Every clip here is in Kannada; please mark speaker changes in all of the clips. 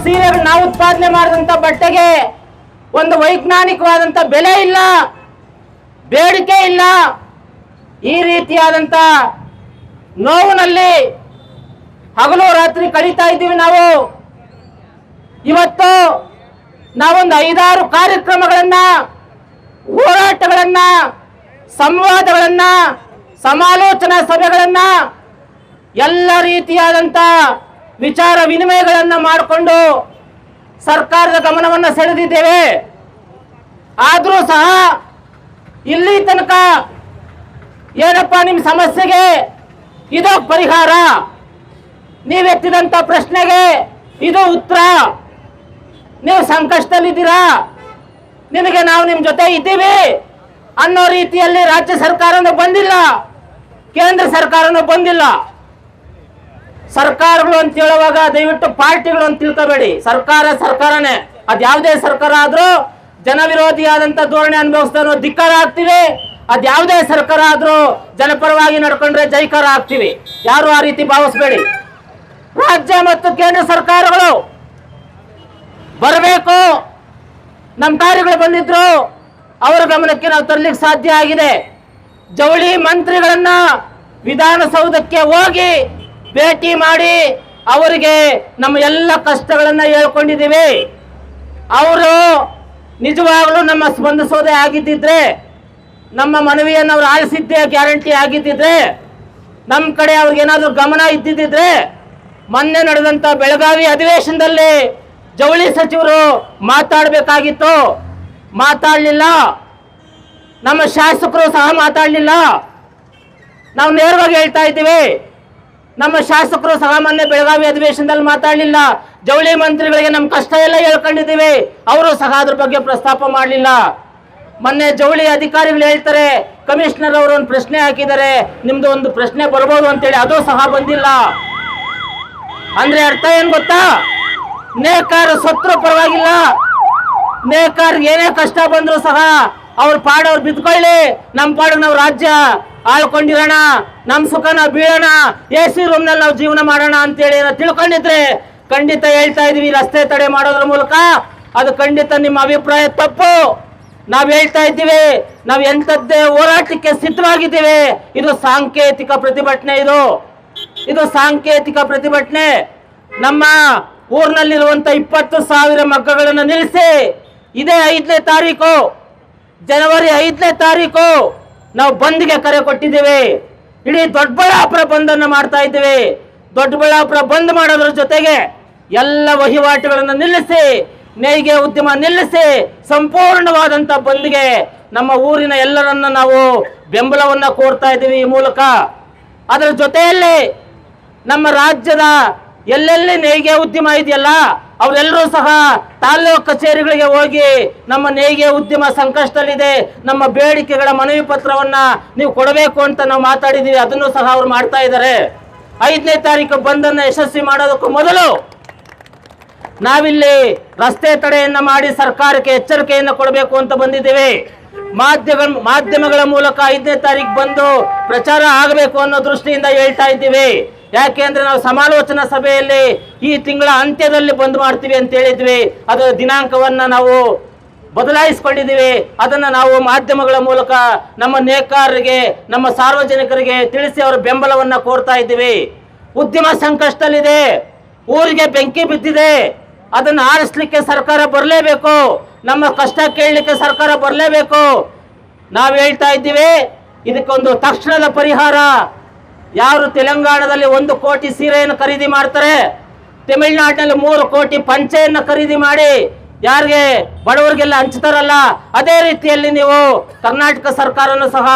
Speaker 1: ಸೀರೆಗಳು ನಾವು ಉತ್ಪಾದನೆ ಮಾಡಿದಂತ ಬಟ್ಟೆಗೆ ಒಂದು ವೈಜ್ಞಾನಿಕವಾದಂತ ಬೆಲೆ ಇಲ್ಲ, ಬೇಡಿಕೆ ಇಲ್ಲ. ಈ ರೀತಿಯಾದಂತ ನೋವಿನಲ್ಲಿ ಹಗಲು ರಾತ್ರಿ ಕಳೀತಾ ಇದ್ದೀವಿ ನಾವು. ಇವತ್ತು ನಾವೊಂದು 5-6 ಕಾರ್ಯಕ್ರಮಗಳನ್ನ, ಹೋರಾಟಗಳನ್ನ, ಸಂವಾದಗಳನ್ನ, ಸಮಾಲೋಚನಾ ಸಭೆಗಳನ್ನ, ಎಲ್ಲ ರೀತಿಯಾದಂತ ವಿಚಾರ ವಿನಿಮಯಗಳನ್ನ ಮಾಡಿಕೊಂಡು ಸರ್ಕಾರದ ಗಮನವನ್ನು ಸೆಳೆದಿದ್ದೇವೆ. ಆದರೂ ಸಹ ಇಲ್ಲಿ ತನಕ ಏನಪ್ಪ ನಿಮ್ಮ ಸಮಸ್ಯೆಗೆ ಇದು ಪರಿಹಾರ, ನೀವೆತ್ತಿದಂತ ಪ್ರಶ್ನೆಗೆ ಇದು ಉತ್ತರ, ನೀವು ಸಂಕಷ್ಟದಲ್ಲಿದ್ದೀರಾ, ನಿಮಗೆ ನಾವು ನಿಮ್ಮ ಜೊತೆ ಇದ್ದೀವಿ ಅನ್ನೋ ರೀತಿಯಲ್ಲಿ ರಾಜ್ಯ ಸರ್ಕಾರನೂ ಬಂದಿಲ್ಲ, ಕೇಂದ್ರ ಸರ್ಕಾರನೂ ಬಂದಿಲ್ಲ. ಸರ್ಕಾರಗಳು ಅಂತ ಹೇಳುವಾಗ ದಯವಿಟ್ಟು ಪಾರ್ಟಿಗಳು ಅಂತ ತಿಳ್ಕೋಬೇಡಿ. ಸರ್ಕಾರನೇ, ಅದ್ಯಾವುದೇ ಸರ್ಕಾರ ಆದ್ರೂ ಜನವಿರೋಧಿಯಾದಂತ ಧೋರಣೆ ಅನುಭವಿಸ್ತಾನೋ ಧಿಕ್ಕಾರ ಆಗ್ತೀವಿ, ಅದ್ಯಾವುದೇ ಸರ್ಕಾರ ಆದ್ರೂ ಜನಪರವಾಗಿ ನಡ್ಕೊಂಡ್ರೆ ಜೈಕಾರ ಆಗ್ತೀವಿ. ಯಾರು ಆ ರೀತಿ ಭಾವಿಸ್ಬೇಡಿ. ರಾಜ್ಯ ಮತ್ತು ಕೇಂದ್ರ ಸರ್ಕಾರಗಳು ಬರಬೇಕು. ನಮ್ಮ ಕಾರ್ಯಗಳು ಬಂದಿದ್ರು, ಅವರ ಗಮನಕ್ಕೆ ನಾವು ತರಲಿಕ್ಕೆ ಸಾಧ್ಯ ಆಗಿದೆ. ಜವಳಿ ಮಂತ್ರಿಗಳನ್ನ ವಿಧಾನಸೌಧಕ್ಕೆ ಹೋಗಿ ಭೇಟಿ ಮಾಡಿ ಅವರಿಗೆ ನಮ್ಮ ಎಲ್ಲ ಕಷ್ಟಗಳನ್ನ ಹೇಳ್ಕೊಂಡಿದ್ದೀವಿ. ಅವರು ನಿಜವಾಗ್ಲೂ ನಮ್ಮ ಸ್ಪಂದಿಸೋದೇ ಆಗಿದ್ದಿದ್ರೆ, ನಮ್ಮ ಮನವಿಯನ್ನು ಅವ್ರು ಆಲಿಸಿದ್ದೇ ಗ್ಯಾರಂಟಿ ಆಗಿದ್ದಿದ್ರೆ, ನಮ್ಮ ಕಡೆ ಅವ್ರಿಗೇನಾದ್ರೂ ಗಮನ ಇದ್ದಿದ್ದಿದ್ರೆ, ಮೊನ್ನೆ ನಡೆದಂತ ಬೆಳಗಾವಿ ಅಧಿವೇಶನದಲ್ಲಿ ಜವಳಿ ಸಚಿವರು ಮಾತಾಡಬೇಕಾಗಿತ್ತು, ಮಾತಾಡಲಿಲ್ಲ. ನಮ್ಮ ಶಾಸಕರು ಸಹ ಮಾತಾಡಲಿಲ್ಲ. ನಾವು ನೇರವಾಗಿ ಹೇಳ್ತಾ ಇದ್ದೀವಿ, ನಮ್ಮ ಶಾಸಕರು ಸಹ ಮೊನ್ನೆ ಬೆಳಗಾವಿ ಅಧಿವೇಶನದಲ್ಲಿ ಮಾತಾಡಲಿಲ್ಲ. ಜವಳಿ ಮಂತ್ರಿಗಳಿಗೆ ನಮ್ಮ ಕಷ್ಟ ಎಲ್ಲ ಹೇಳ್ಕೊಂಡಿದ್ದೀವಿ, ಅವರು ಸಹ ಅದ್ರ ಬಗ್ಗೆ ಪ್ರಸ್ತಾಪ ಮಾಡಲಿಲ್ಲ. ಮೊನ್ನೆ ಜವಳಿ ಅಧಿಕಾರಿಗಳು ಹೇಳ್ತಾರೆ, ಕಮಿಷನರ್ ಅವರು ಒಂದು ಪ್ರಶ್ನೆ ಹಾಕಿದ್ದಾರೆ, ನಿಮ್ದು ಒಂದು ಪ್ರಶ್ನೆ ಬರ್ಬೋದು ಅಂತೇಳಿ, ಅದು ಸಹ ಬಂದಿಲ್ಲ. ಅಂದ್ರೆ ಅರ್ಥ ಏನ್ ಗೊತ್ತಾ? ನೇಕಾರ ಸತ್ರು ಪರವಾಗಿಲ್ಲ, ನೇಕಾರ ಏನೇ ಕಷ್ಟ ಬಂದ್ರು ಸಹ ಅವ್ರ ಪಾಡವ್ರು ಬಿದ್ಕೊಳ್ಳಿ, ನಮ್ಮ ಪಾಡಿಗೆ ನಾವು ರಾಜ್ಯ ಆಳ್ಕೊಂಡಿರೋಣ, ನಮ್ಮ ಸುಖ ನಾವು ಬೀಳೋಣ, AC ರೂಮ್ನಲ್ಲಿ ನಾವು ಜೀವನ ಮಾಡೋಣ ಅಂತೇಳಿ ತಿಳ್ಕೊಂಡಿದ್ರೆ ಖಂಡಿತ ಹೇಳ್ತಾ ಇದೀವಿ, ರಸ್ತೆ ತಡೆ ಮಾಡೋದ್ರ ಮೂಲಕ ಅದು ಖಂಡಿತ ನಿಮ್ಮ ಅಭಿಪ್ರಾಯ ತಪ್ಪು. ನಾವು ಹೇಳ್ತಾ ಇದ್ದೀವಿ, ನಾವು ಎಂಥದ್ದೇ ಹೋರಾಟಕ್ಕೆ ಸಿದ್ಧವಾಗಿದ್ದೀವಿ. ಇದು ಸಾಂಕೇತಿಕ ಪ್ರತಿಭಟನೆ, ಇದು ಸಾಂಕೇತಿಕ ಪ್ರತಿಭಟನೆ. ನಮ್ಮ ಊರಿನಲ್ಲಿರುವಂತ 20,000 ಮಕ್ಕಳನ್ನು ನಿಲ್ಲಿಸಿ ಇದೇ 5ನೇ ತಾರೀಕು, ಜನವರಿ 5ನೇ ತಾರೀಕು ನಾವು ಬಂದ್ಗೆ ಕರೆ ಕೊಟ್ಟಿದ್ದೇವೆ. ಇಡೀ ದೊಡ್ಡಬಳ್ಳಾಪುರ ಬಂದನ್ನು ಮಾಡ್ತಾ ಇದ್ದೇವೆ. ದೊಡ್ಡಬಳ್ಳಾಪುರ ಬಂದ್ ಮಾಡೋದ್ರ ಜೊತೆಗೆ ಎಲ್ಲ ವಹಿವಾಟುಗಳನ್ನು ನಿಲ್ಲಿಸಿ, ನೇಯ್ಗೆ ಉದ್ಯಮ ನಿಲ್ಲಿಸಿ, ಸಂಪೂರ್ಣವಾದಂತ ಬಂದ್ಗೆ ನಮ್ಮ ಊರಿನ ಎಲ್ಲರನ್ನ ನಾವು ಬೆಂಬಲವನ್ನ ಕೋರ್ತಾ ಇದ್ದೀವಿ ಈ ಮೂಲಕ. ಅದರ ಜೊತೆಯಲ್ಲಿ ನಮ್ಮ ರಾಜ್ಯದ ಎಲ್ಲೆಲ್ಲಿ ನೇಯ್ಗೆ ಉದ್ಯಮ ಇದೆಯಲ್ಲ, ಅವರೆಲ್ಲರೂ ಸಹ ತಾಲೂಕು ಕಚೇರಿಗಳಿಗೆ ಹೋಗಿ ನಮ್ಮ ನೇಯ್ಗೆ ಉದ್ಯಮ ಸಂಕಷ್ಟದಲ್ಲಿದೆ, ನಮ್ಮ ಬೇಡಿಕೆಗಳ ಮನವಿ ಪತ್ರವನ್ನ ನೀವು ಕೊಡಬೇಕು ಅಂತ ನಾವು ಮಾತಾಡಿದೀವಿ. ಅದನ್ನು ಸಹ ಅವ್ರು ಮಾಡ್ತಾ ಇದ್ದಾರೆ. 5ನೇ ತಾರೀಕು ಬಂದನ್ನು ಯಶಸ್ವಿ ಮಾಡೋದಕ್ಕೂ ಮೊದಲು ನಾವಿಲ್ಲಿ ರಸ್ತೆ ತಡೆಯನ್ನ ಮಾಡಿ ಸರ್ಕಾರಕ್ಕೆ ಎಚ್ಚರಿಕೆಯನ್ನು ಕೊಡಬೇಕು ಅಂತ ಬಂದಿದ್ದೇವೆ. ಮಾಧ್ಯಮಗಳ ಮೂಲಕ 5ನೇ ತಾರೀಕು ಬಂದು ಪ್ರಚಾರ ಆಗಬೇಕು ಅನ್ನೋ ದೃಷ್ಟಿಯಿಂದ ಹೇಳ್ತಾ ಇದ್ದೀವಿ. ಯಾಕೆಂದ್ರೆ ನಾವು ಸಮಾಲೋಚನಾ ಸಭೆಯಲ್ಲಿ ಈ ತಿಂಗಳ ಅಂತ್ಯದಲ್ಲಿ ಬಂದ್ ಮಾಡ್ತೀವಿ ಅಂತ ಹೇಳಿದ್ವಿ. ಅದರ ದಿನಾಂಕವನ್ನ ನಾವು ಬದಲಾಯಿಸಿಕೊಂಡಿದ್ದೀವಿ. ಅದನ್ನ ನಾವು ಮಾಧ್ಯಮಗಳ ಮೂಲಕ ನಮ್ಮ ನೇಕಾರರಿಗೆ, ನಮ್ಮ ಸಾರ್ವಜನಿಕರಿಗೆ ತಿಳಿಸಿ ಅವರ ಬೆಂಬಲವನ್ನ ಕೋರ್ತಾ ಇದ್ದೀವಿ. ಉದ್ಯಮ ಸಂಕಷ್ಟದಲ್ಲಿದೆ, ಊರಿಗೆ ಬೆಂಕಿ ಬಿದ್ದಿದೆ, ಅದನ್ನ ಆರಿಸ್ಲಿಕ್ಕೆ ಸರ್ಕಾರ ಬರಲೇಬೇಕು, ನಮ್ಮ ಕಷ್ಟ ಕೇಳಲಿಕ್ಕೆ ಸರ್ಕಾರ ಬರಲೇಬೇಕು. ನಾವು ಹೇಳ್ತಾ ಇದ್ದೀವಿ, ಇದಕ್ಕೊಂದು ತಕ್ಷಣದ ಪರಿಹಾರ. ಯಾರು ತೆಲಂಗಾಣದಲ್ಲಿ 1 ಕೋಟಿ ಸೀರೆಯನ್ನು ಖರೀದಿ ಮಾಡ್ತಾರೆ, ತಮಿಳುನಾಡಿನಲ್ಲಿ 3 ಕೋಟಿ ಪಂಚೆಯನ್ನು ಖರೀದಿ ಮಾಡಿ ಯಾರಿಗೆ ಬಡವರಿಗೆಲ್ಲ ಹಂಚ್ತಾರಲ್ಲ, ಅದೇ ರೀತಿಯಲ್ಲಿ ನೀವು ಕರ್ನಾಟಕ ಸರ್ಕಾರನು ಸಹ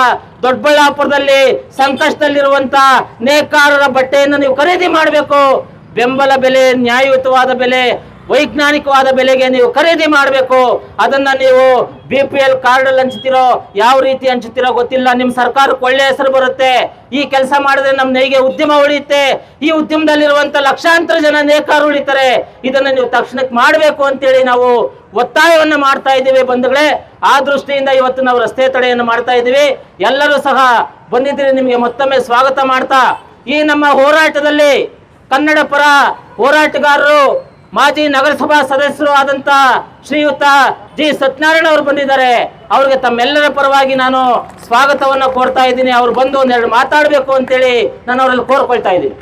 Speaker 1: ದೊಡ್ಡಬಳ್ಳಾಪುರದಲ್ಲಿ ಸಂಕಷ್ಟದಲ್ಲಿರುವಂತ ನೇಕಾರರ ಬಟ್ಟೆಯನ್ನು ನೀವು ಖರೀದಿ ಮಾಡಬೇಕು. ಬೆಂಬಲ ಬೆಲೆ, ನ್ಯಾಯಯುತವಾದ ಬೆಲೆ, ವೈಜ್ಞಾನಿಕವಾದ ಬೆಲೆಗೆ ನೀವು ಖರೀದಿ ಮಾಡಬೇಕು. ಅದನ್ನ ನೀವು BPL ಕಾರ್ಡ್ ಹಂಚ್ತಿರೋ, ಯಾವ ರೀತಿ ಹಂಚ್ತಿರೋ ಗೊತ್ತಿಲ್ಲ. ನಿಮ್ಮ ಸರ್ಕಾರಕ್ಕೆ ಒಳ್ಳೆ ಹೆಸರು ಬರುತ್ತೆ. ಈ ಕೆಲಸ ಮಾಡಿದ್ರೆ ನಮ್ಮ ನೇಯ್ಗೆ ಉದ್ಯಮ ಉಳಿಯುತ್ತೆ. ಈ ಉದ್ಯಮದಲ್ಲಿರುವಂತ ಲಕ್ಷಾಂತರ ಜನ ನೇಕಾರರು ಉಳಿತಾರೆ. ಇದನ್ನ ನೀವು ತಕ್ಷಣಕ್ಕೆ ಮಾಡಬೇಕು ಅಂತೇಳಿ ನಾವು ಒತ್ತಾಯವನ್ನ ಮಾಡ್ತಾ ಇದ್ದೀವಿ ಬಂಧುಗಳೇ. ಆ ದೃಷ್ಟಿಯಿಂದ ಇವತ್ತು ನಾವು ರಸ್ತೆ ತಡೆಯನ್ನು ಮಾಡ್ತಾ ಇದ್ದೀವಿ. ಎಲ್ಲರೂ ಸಹ ಬಂದಿದ್ದೀರಿ, ನಿಮಗೆ ಮತ್ತೊಮ್ಮೆ ಸ್ವಾಗತ ಮಾಡ್ತಾ, ಈ ನಮ್ಮ ಹೋರಾಟದಲ್ಲಿ ಕನ್ನಡ ಪರ ಹೋರಾಟಗಾರರು ಮಾಜಿ ನಗರಸಭಾ ಸದಸ್ಯರು ಆದಂತ ಶ್ರೀಯುತ ಜಿ ಸತ್ಯನಾರಾಯಣ ಅವರು ಬಂದಿದ್ದಾರೆ. ಅವ್ರಿಗೆ ತಮ್ಮೆಲ್ಲರ ಪರವಾಗಿ ನಾನು ಸ್ವಾಗತವನ್ನ ಕೋರ್ತಾ ಇದ್ದೀನಿ. ಅವ್ರು ಬಂದು ಒಂದೆರಡು ಮಾತಾಡಬೇಕು ಅಂತೇಳಿ ನಾನು ಅವರಲ್ಲಿ ಕೋರ್ಕೊಳ್ತಾ ಇದ್ದೀನಿ.